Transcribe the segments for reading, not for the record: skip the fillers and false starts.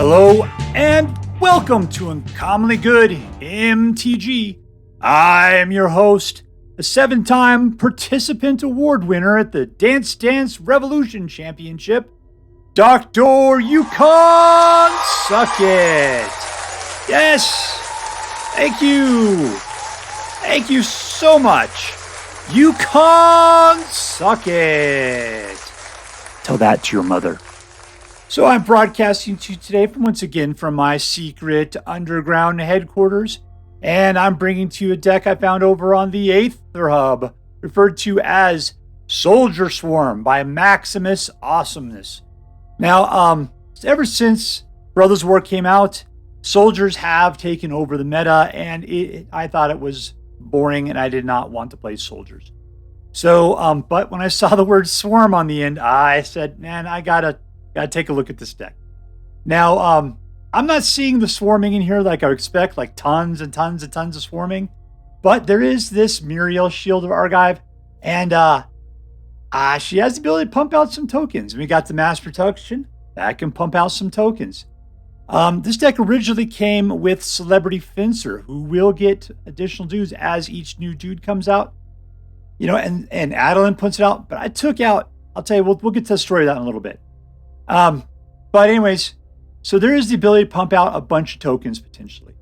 Hello and welcome to Uncommonly Good MTG. I am your host, a 7-time participant award winner at the Dance Dance Revolution Championship, Dr. Yukon Suck It. Yes, thank you. Thank you so much. Yukon Suck It. Tell that to your mother. So I'm broadcasting to you today from my secret underground headquarters, and I'm bringing to you a deck I found over on the Aether Hub, referred to as Soldier Swarm by MaximusAwesomus. Now, ever since Brothers War came out, soldiers have taken over the meta, and I thought it was boring, and I did not want to play soldiers. So, but when I saw the word swarm on the end, I said, man, I gotta take a look at this deck. Now, I'm not seeing the swarming in here like I would expect, like tons and tons and tons of swarming. But there is this Myrel Shield of Argive, and she has the ability to pump out some tokens. We got the Mass Protection that can pump out some tokens. This deck originally came with Celebrity Fencer, who will get additional dudes as each new dude comes out. You know, and Adeline puts it out, but I took out, I'll tell you, we'll get to the story of that in a little bit. But anyways, so there is the ability to pump out a bunch of tokens potentially.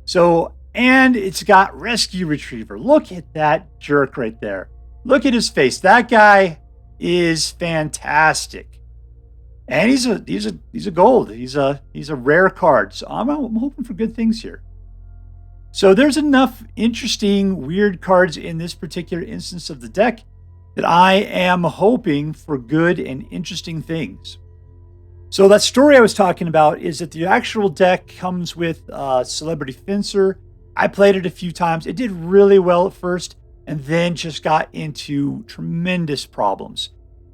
So, and it's got Rescue Retriever. Look at that jerk right there. Look at his face. That guy is fantastic. And he's a gold. He's a rare card. So I'm hoping for good things here. So there's enough interesting, weird cards in this particular instance of the deck that I am hoping for good and interesting things. So that story I was talking about is that the actual deck comes with Celebrity Fencer. I played it a few times. It did really well at first and then just got into tremendous problems.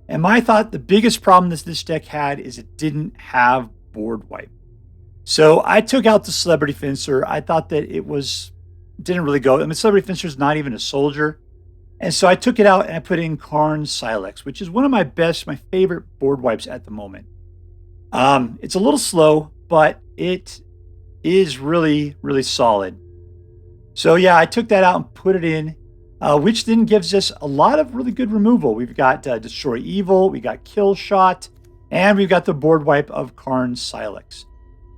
And my thought, the biggest problem that this deck had is it didn't have board wipe. So I took out the Celebrity Fencer. I thought that didn't really go. I mean, Celebrity Fencer is not even a soldier. And so I took it out and I put in Karn Silex, which is one of my favorite board wipes at the moment. It's a little slow, but it is really, really solid. So yeah, I took that out and put it in, which then gives us a lot of really good removal. We've got Destroy Evil, we got Kill Shot, and we've got the board wipe of Karn Silex.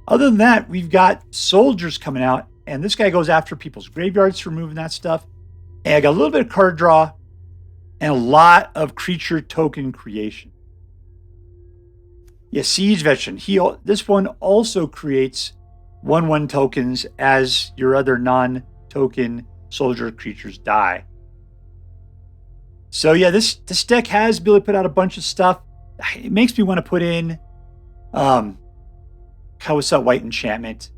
Other than that, we've got soldiers coming out, and this guy goes after people's graveyards for removing that stuff. And I got a little bit of card draw and a lot of creature token creation. Yeah, Siege Veteran. This one also creates 1/1 tokens as your other non-token soldier creatures die. So yeah, this deck has ability to put out a bunch of stuff. It makes me want to put in what's that white enchantment?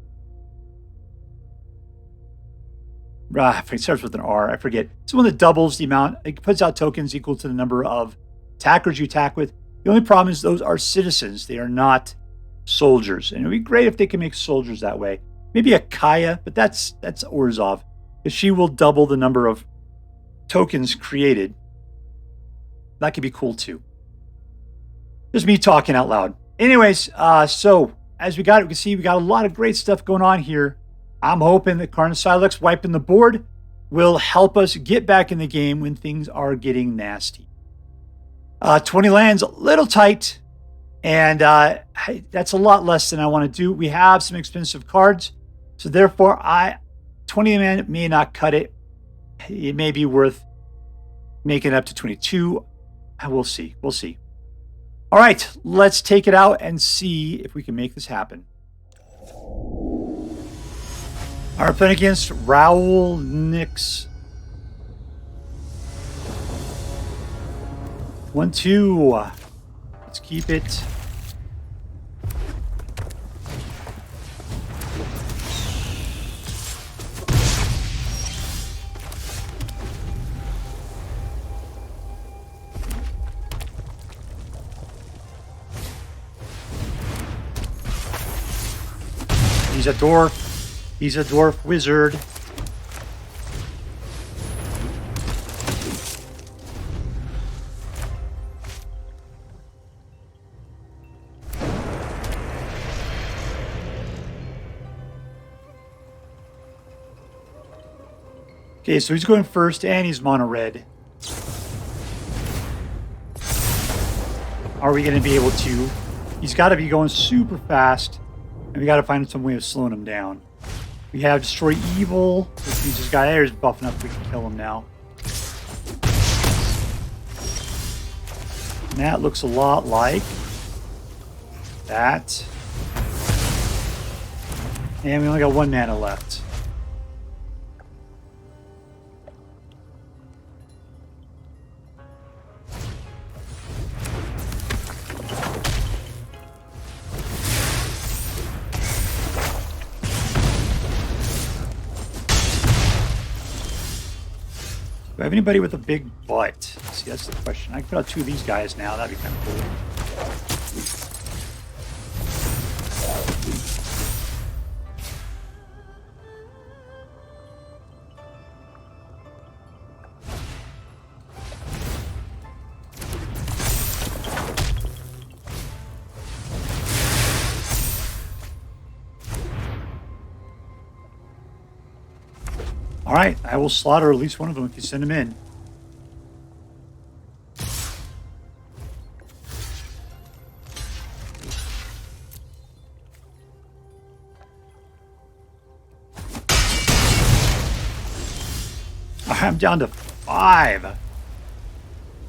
It starts with an R. I forget. It's one that doubles the amount. It puts out tokens equal to the number of attackers you attack with. The only problem is those are citizens. They are not soldiers. And it would be great if they can make soldiers that way. Maybe a Kaya, but that's Orzhov, because she will double the number of tokens created. That could be cool too. Just me talking out loud. Anyways, so as we can see, we got a lot of great stuff going on here. I'm hoping that Karn Silex wiping the board will help us get back in the game when things are getting nasty. 20 lands, a little tight, and that's a lot less than I want to do. We have some expensive cards, so therefore 20 land may not cut it. It may be worth making it up to 22. We'll see. We'll see. All right, let's take it out and see if we can make this happen. All right, playing against Raulnx. 1-2. Let's keep it. He's a dwarf. He's a dwarf wizard. Okay, so he's going first, and he's mono red. Are we going to be able to? He's got to be going super fast, and we got to find some way of slowing him down. We have Destroy Evil, which means this guy there is buffing up. We can kill him now. And that looks a lot like that. And we only got 1 mana left. Do I have anybody with a big butt? See, that's the question. I can put out 2 of these guys now. That'd be kind of cool. All right, I will slaughter at least one of them if you send them in. I'm down to 5.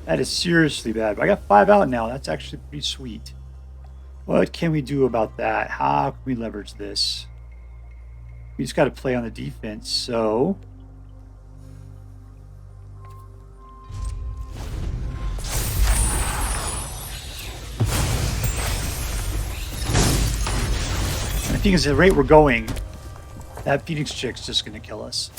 That is seriously bad. But I got 5 out now. That's actually pretty sweet. What can we do about that? How can we leverage this? We just got to play on the defense, so... The thing is, the rate we're going, that Phoenix chick's just going to kill us.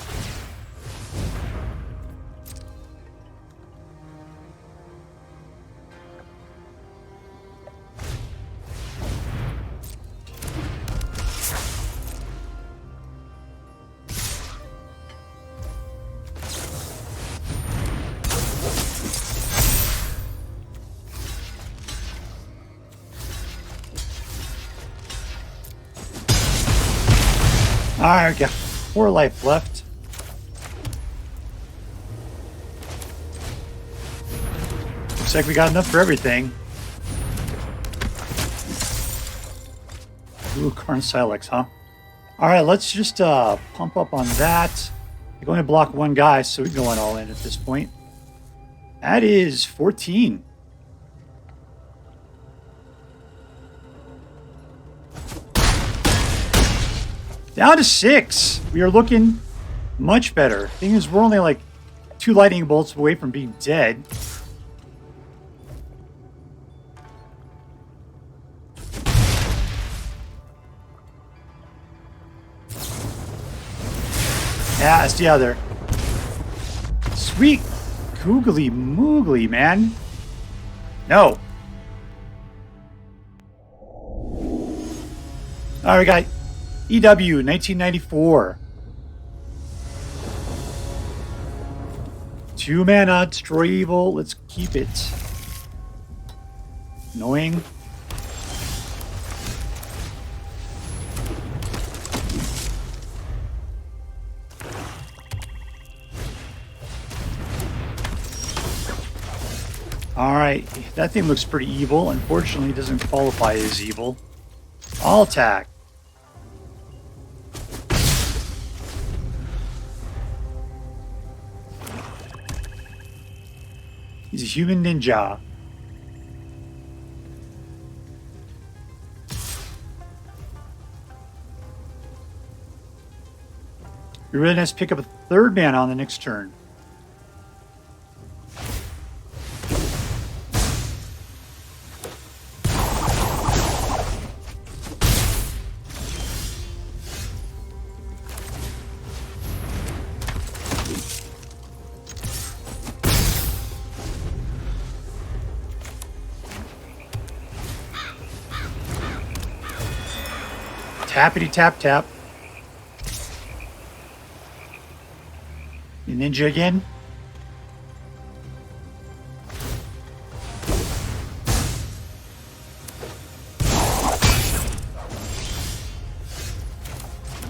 Alright, we got 4 life left. Looks like we got enough for everything. Ooh, Karn Silex, huh? Alright, let's just pump up on that. We're going to block 1 guy, so we can go on all in at this point. That is 14. Down to 6. We are looking much better. Thing is, we're only like 2 lightning bolts away from being dead. Yeah, that's the other. Sweet googly moogly, man. No. All right, we got EW 1994. 2 mana, Destroy Evil. Let's keep it. Annoying. Alright, that thing looks pretty evil. Unfortunately, it doesn't qualify as evil. All attack. He's a human ninja. You're really nice to pick up a 3rd mana on the next turn. Tappity tap tap. You ninja again?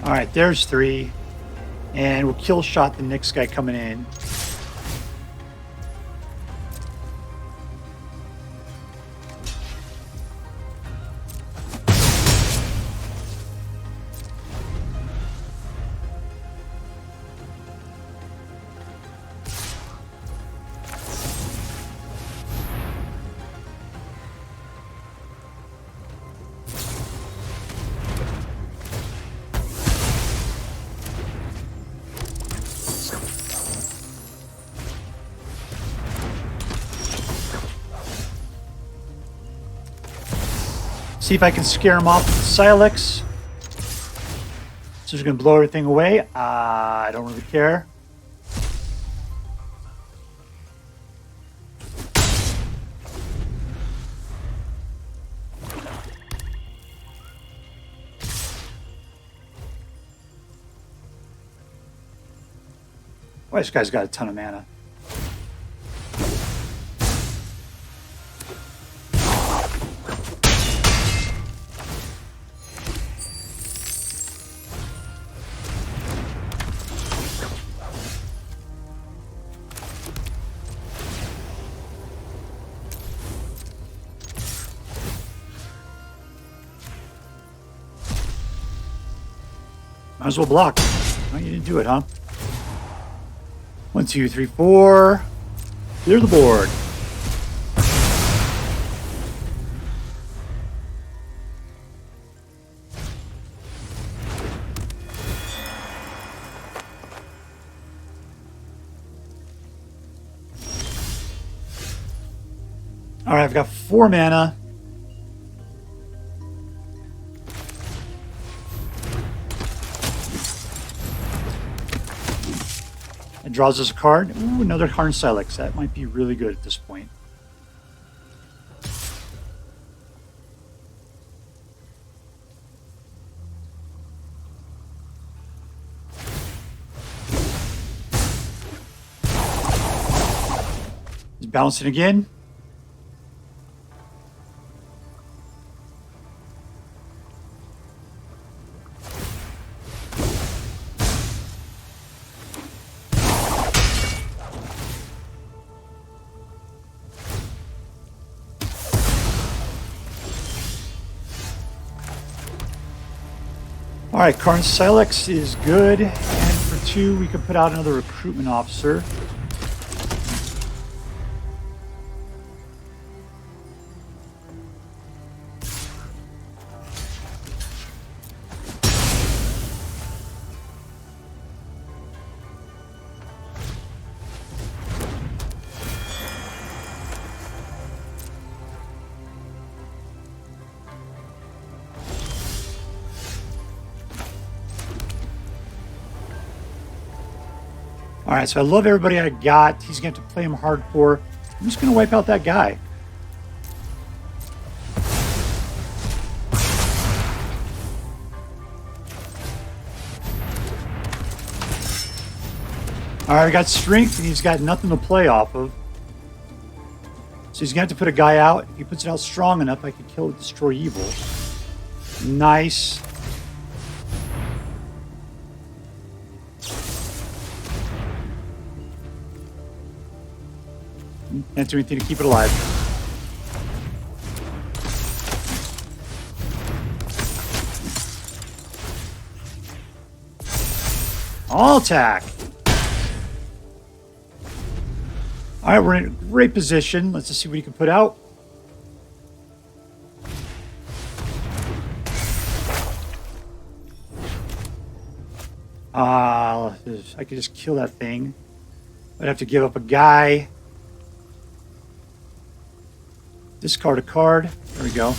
Alright, there's 3. And we'll kill shot the next guy coming in. See if I can scare him off with Silex. So he's going to blow everything away. I don't really care. Boy, this guy's got a ton of mana. Might as well block. Oh, you didn't do it, huh? 1, 2, 3, 4. Clear the board. All right, I've got 4 mana. It draws us a card. Ooh, another Karn Silex. That might be really good at this point. He's bouncing again. All right, Karn Silex is good, and for 2, we can put out another Recruitment Officer. All right, so I love everybody I got. He's going to have to play him hardcore. I'm just going to wipe out that guy. All right, I got strength, and he's got nothing to play off of. So he's going to have to put a guy out. If he puts it out strong enough, I can kill it, destroy evil. Nice. Can't do anything to keep it alive. All attack. All right, we're in a great position. Let's just see what he can put out. I could just kill that thing. I'd have to give up a guy. Discard a card. There we go.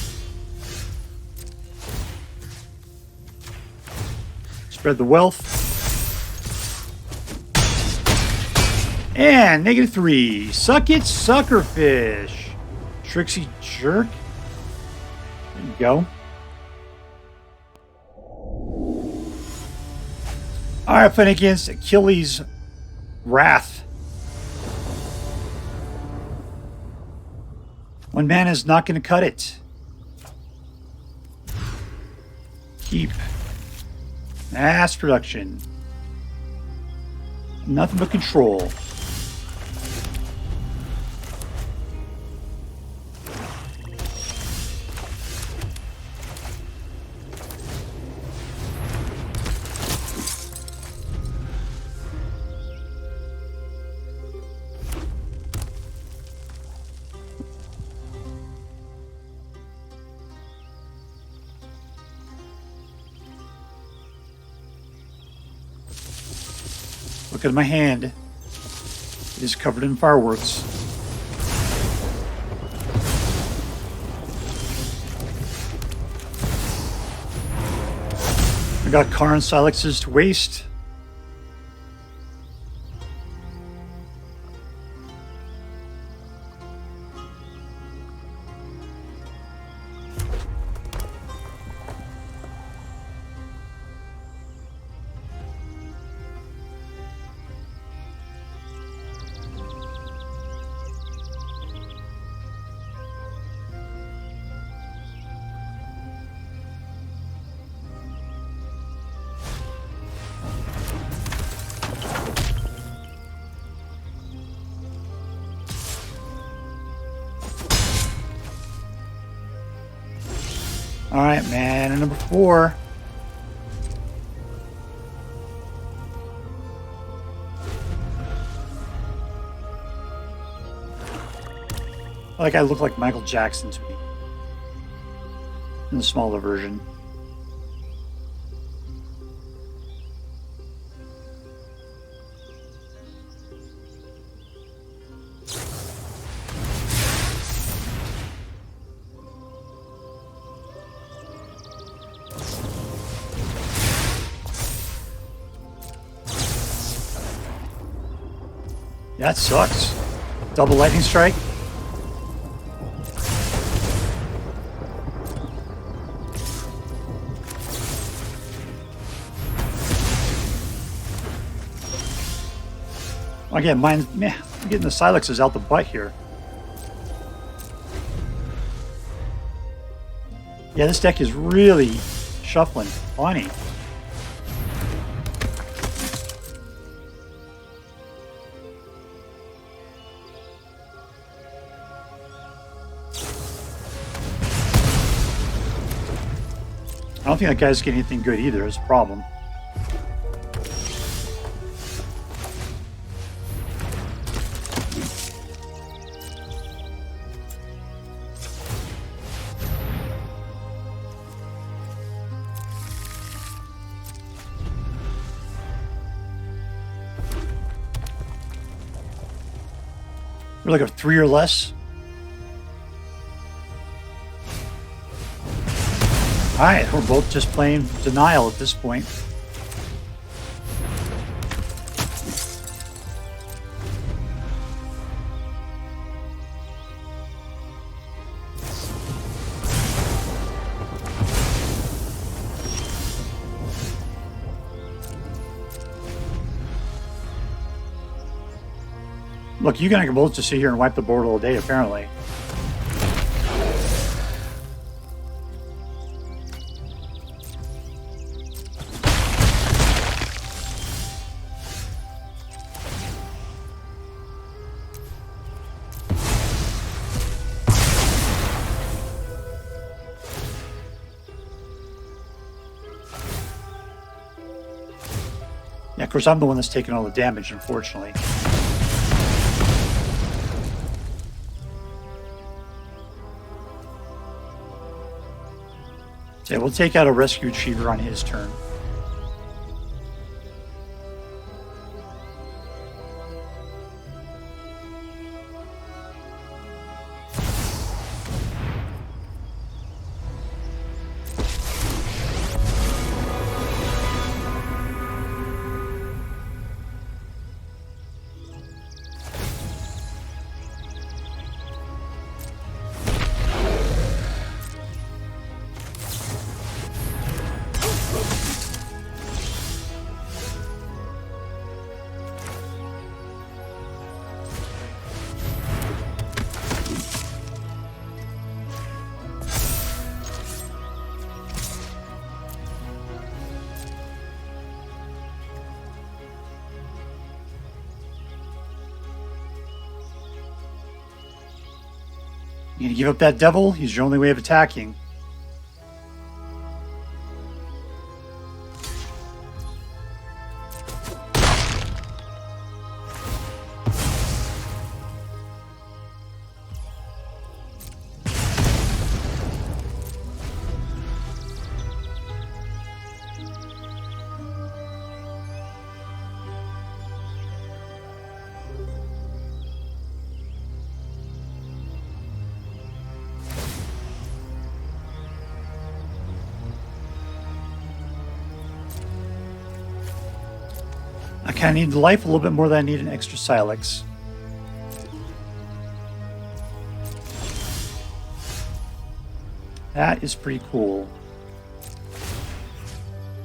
Spread the wealth. And -3. Suck it, suckerfish. Trixie jerk. There you go. Alright, playing against Achilles' Wrath. 1 mana is not going to cut it. Keep. Mass production. Nothing but control. Look at my hand. It is covered in fireworks. I got Karn Silexes to waste. All right, man. And number 4. Like I look like Michael Jackson to me in the smaller version. That sucks. Double lightning strike. Again, I'm getting the Silexes out the butt here. Yeah, this deck is really shuffling. Funny. I don't think that guy's getting anything good either, is a problem. We're like a 3 or less. Alright, we're both just playing denial at this point. Look, you can both just sit here and wipe the board all day, apparently. Yeah, of course, I'm the one that's taking all the damage, unfortunately. So yeah, we'll take out a Rescue Achiever on his turn. You gonna give up that devil? He's your only way of attacking. I kind of need life a little bit more than I need an extra Silex. That is pretty cool.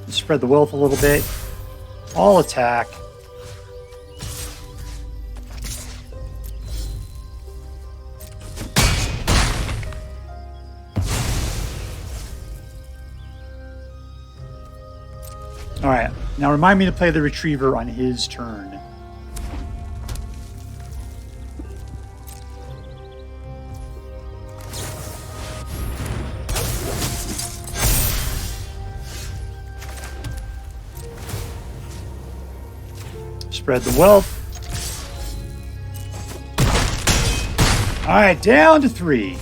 Spread the wealth a little bit. All attack. All right. Now remind me to play the Retriever on his turn. Spread the wealth. All right, down to 3.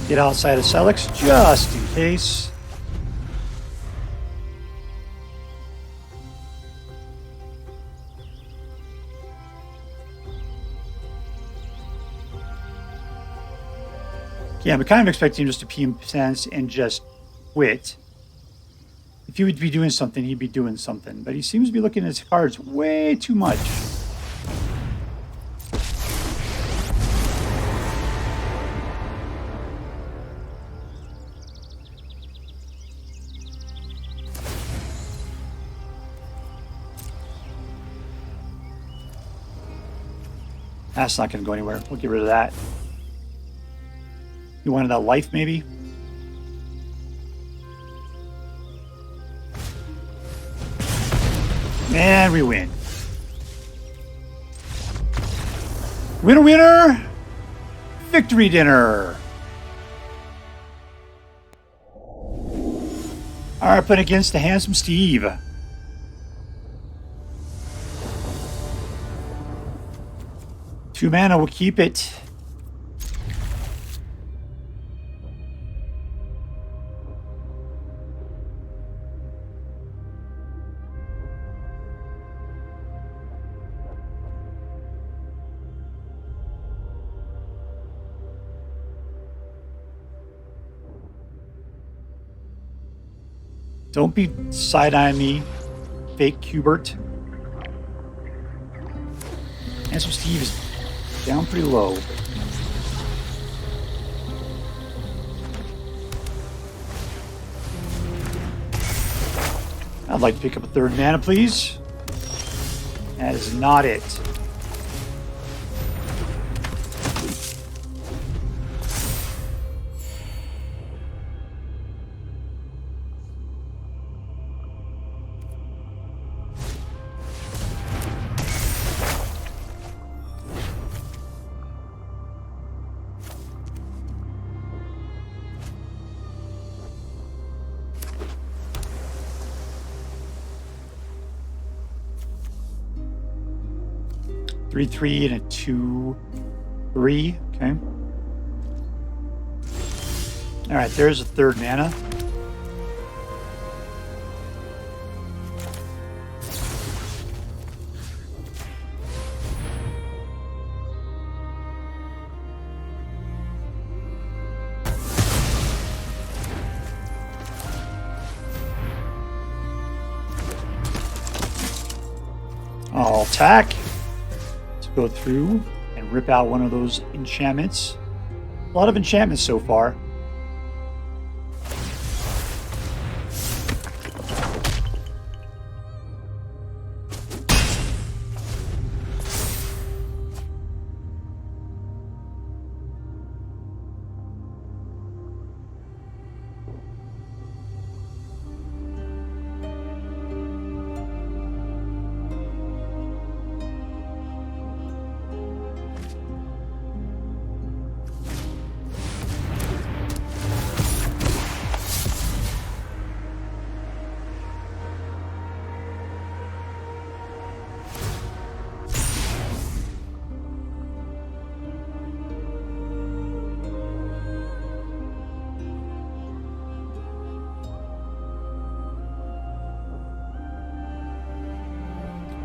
Get outside of Silex just in case. Yeah, I'm kind of expecting him just to PM sense and just quit. If he would be doing something, he'd be doing something. But he seems to be looking at his cards way too much. That's not going to go anywhere. We'll get rid of that. You wanted that life, maybe? And we win. Winner, winner! Victory dinner! Alright, put against the handsome Steve. 2 mana, we'll keep it. Don't be side-eyeing me, fake Cubert. Handsome Steve is down pretty low. I'd like to pick up a 3rd mana, please. That is not it. Three, 3, and a 2, 3. Okay. All right, there's a 3rd mana. I'll attack. Go through and rip out one of those enchantments. A lot of enchantments so far.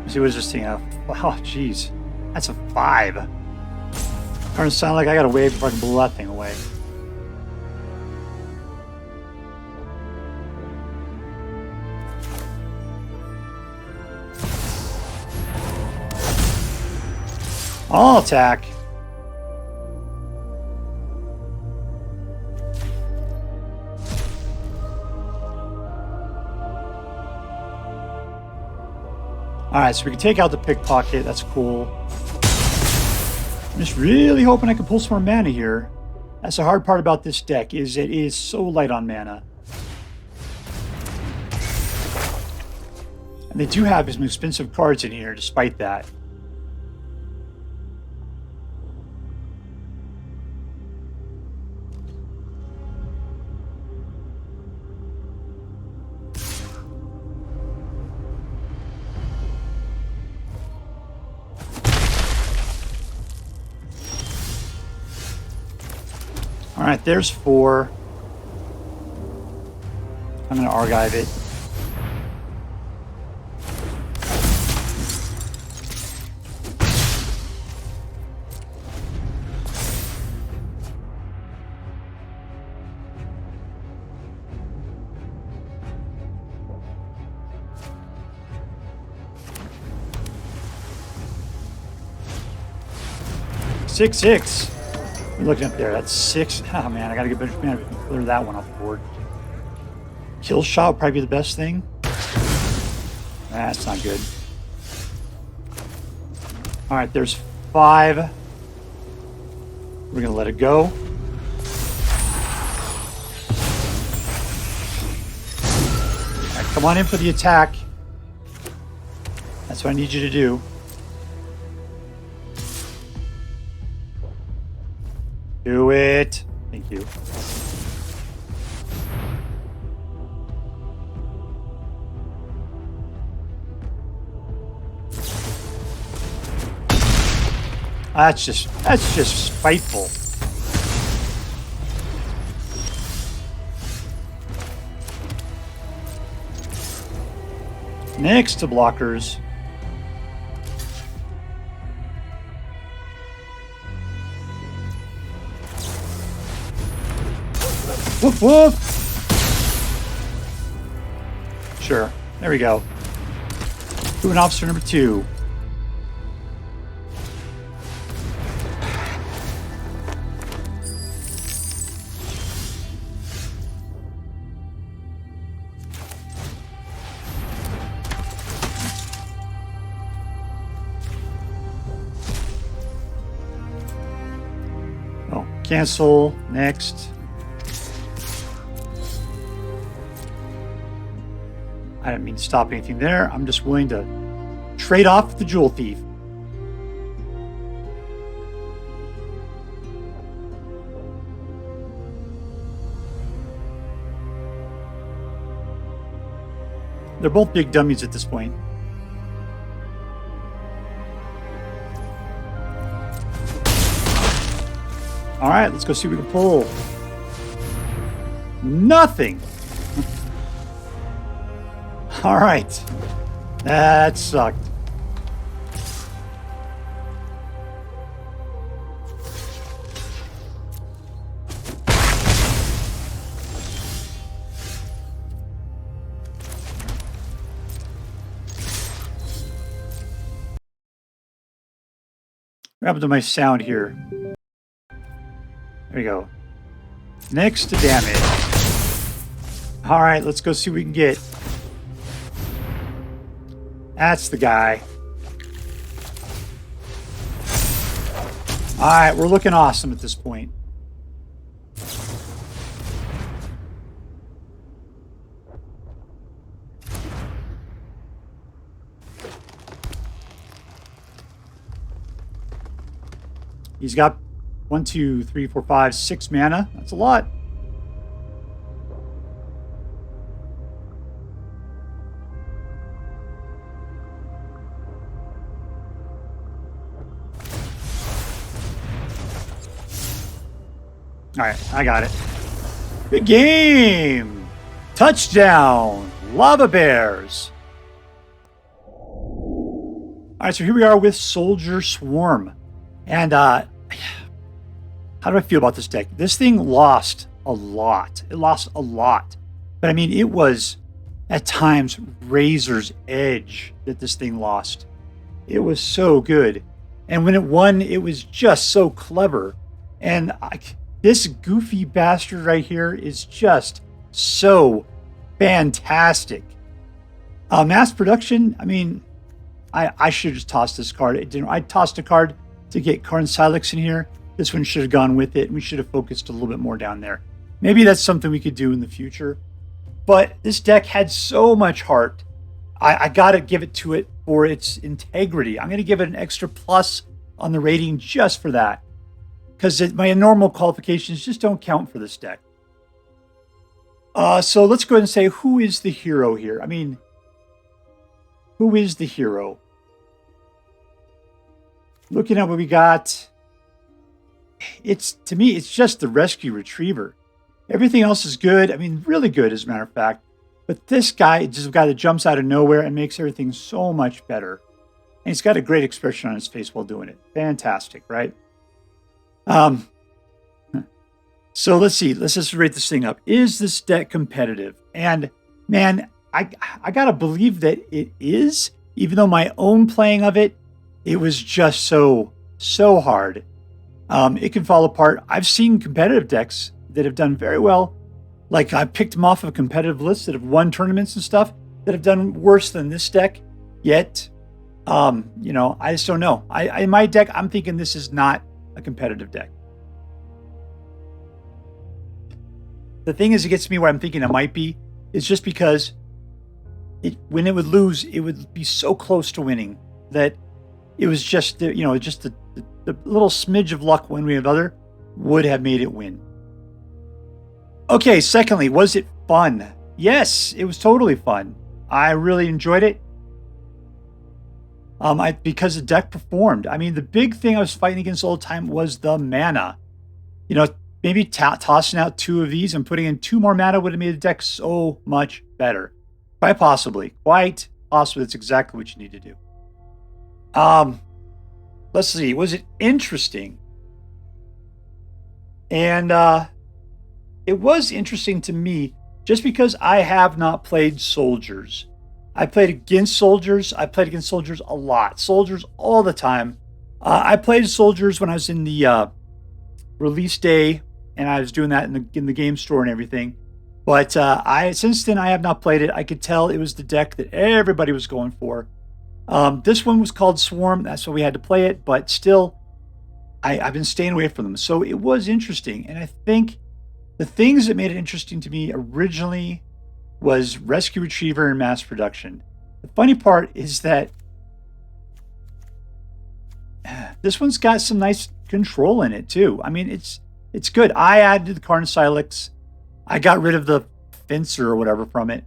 Let's see, what is this thing? Oh, jeez. That's a 5. Starting to sound like I gotta wait before I can blow that thing away. I'll attack. Alright, so we can take out the pickpocket. That's cool. I'm just really hoping I can pull some more mana here. That's the hard part about this deck, is it is so light on mana. And they do have some expensive cards in here despite that. Alright, there's 4. I'm going to Argive it. Six. You're looking up there. That's 6. Oh man, I gotta get a bunch of mana to clear that one off the board. Kill shot would probably be the best thing. That's not good. Alright, there's 5. We're gonna let it go. Alright, come on in for the attack. That's what I need you to do. Do it. Thank you. That's just spiteful. Next to blockers. Woof woof. Sure. There we go. Recruitment Officer number 2. Oh, cancel. Next. I didn't mean to stop anything there. I'm just willing to trade off the Jewel Thief. They're both big dummies at this point. All right, let's go see what we can pull. Nothing. All right. That sucked. What happened to my sound here? There we go. Next to damage. All right, let's go see what we can get. That's the guy. All right, we're looking awesome at this point. He's got 1, 2, 3, 4, 5, 6 mana. That's a lot. All right, I got it. Good game. Touchdown. Lava Bears. All right, so here we are with Soldier Swarm. And how do I feel about this deck? This thing lost a lot. It lost a lot. But I mean, it was at times razor's edge that this thing lost. It was so good. And when it won, it was just so clever. And this goofy bastard right here is just so fantastic. Mass production, I mean, I should have just tossed this card. I tossed a card to get Karn-Silix in here. This one should have gone with it, and we should have focused a little bit more down there. Maybe that's something we could do in the future. But this deck had so much heart. I got to give it to it for its integrity. I'm going to give it an extra plus on the rating just for that. Because my normal qualifications just don't count for this deck. So let's go ahead and say, who is the hero here? I mean, who is the hero? Looking at what we got, to me, it's just the Rescue Retriever. Everything else is good. I mean, really good, as a matter of fact. But this guy is just a guy that jumps out of nowhere and makes everything so much better. And he's got a great expression on his face while doing it. Fantastic, right? So let's see. Let's just rate this thing up. Is this deck competitive? And man, I gotta believe that it is. Even though my own playing of it, it was just so hard. It can fall apart. I've seen competitive decks that have done very well. Like I picked them off of competitive lists that have won tournaments and stuff that have done worse than this deck. Yet, you know, I just don't know. In my deck, I'm thinking this is not a competitive deck. The thing is, it gets me where I'm thinking it might be. It's just because when it would lose, it would be so close to winning that it was just, you know, just the little smidge of luck one way or another would have made it win. Okay, secondly, was it fun? Yes, it was totally fun. I really enjoyed it. Because the deck performed. I mean, the big thing I was fighting against all the time was the mana. You know, maybe tossing out 2 of these and putting in 2 more mana would have made the deck so much better. Quite possibly. That's exactly what you need to do. Let's see. Was it interesting? And it was interesting to me just because I have not played Soldiers. I played against Soldiers. I played against Soldiers a lot. Soldiers all the time. I played Soldiers when I was in the release day, and I was doing that in the game store and everything. But since then, I have not played it. I could tell it was the deck that everybody was going for. This one was called Swarm. That's why we had to play it. But still, I've been staying away from them. So it was interesting. And I think the things that made it interesting to me originally was Rescue Retriever and mass production. The funny part is that this one's got some nice control in it too. I mean, it's good. I added the Karn-Silix. I got rid of the Fencer or whatever from it.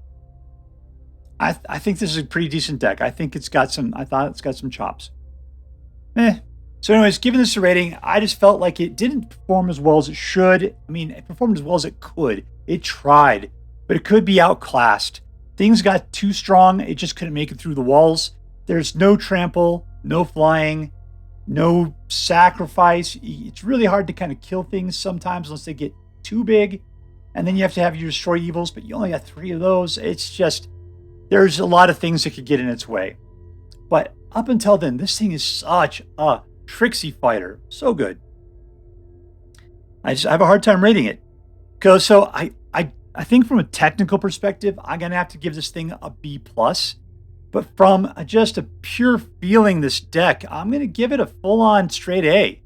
I think this is a pretty decent deck. I thought it's got some chops. So anyways, giving this a rating, I just felt like it didn't perform as well as it should. I mean, it performed as well as it could. It tried, but it could be outclassed. Things got too strong. It just couldn't make it through the walls. There's no trample, no flying, no sacrifice. It's really hard to kind of kill things sometimes unless they get too big. And then you have to have your destroy evils, but you only got 3 of those. It's just, there's a lot of things that could get in its way. But up until then, this thing is such a tricksy fighter. So good. I have a hard time rating it. So I think from a technical perspective, I'm going to have to give this thing a B+. But from just a pure feeling this deck, I'm going to give it a full-on straight A.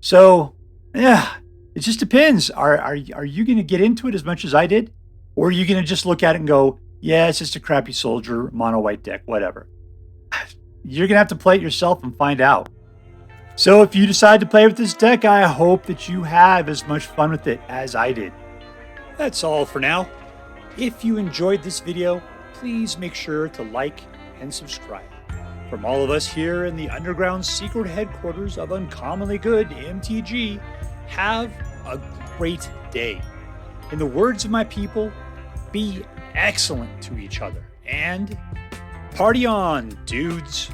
So, yeah, it just depends. Are you going to get into it as much as I did? Or are you going to just look at it and go, yeah, it's just a crappy Soldier, mono-white deck, whatever. You're going to have to play it yourself and find out. So if you decide to play with this deck, I hope that you have as much fun with it as I did. That's all for now. If you enjoyed this video, please make sure to like and subscribe. From all of us here in the underground secret headquarters of Uncommonly Good MTG, have a great day. In the words of my people, be excellent to each other and party on, dudes.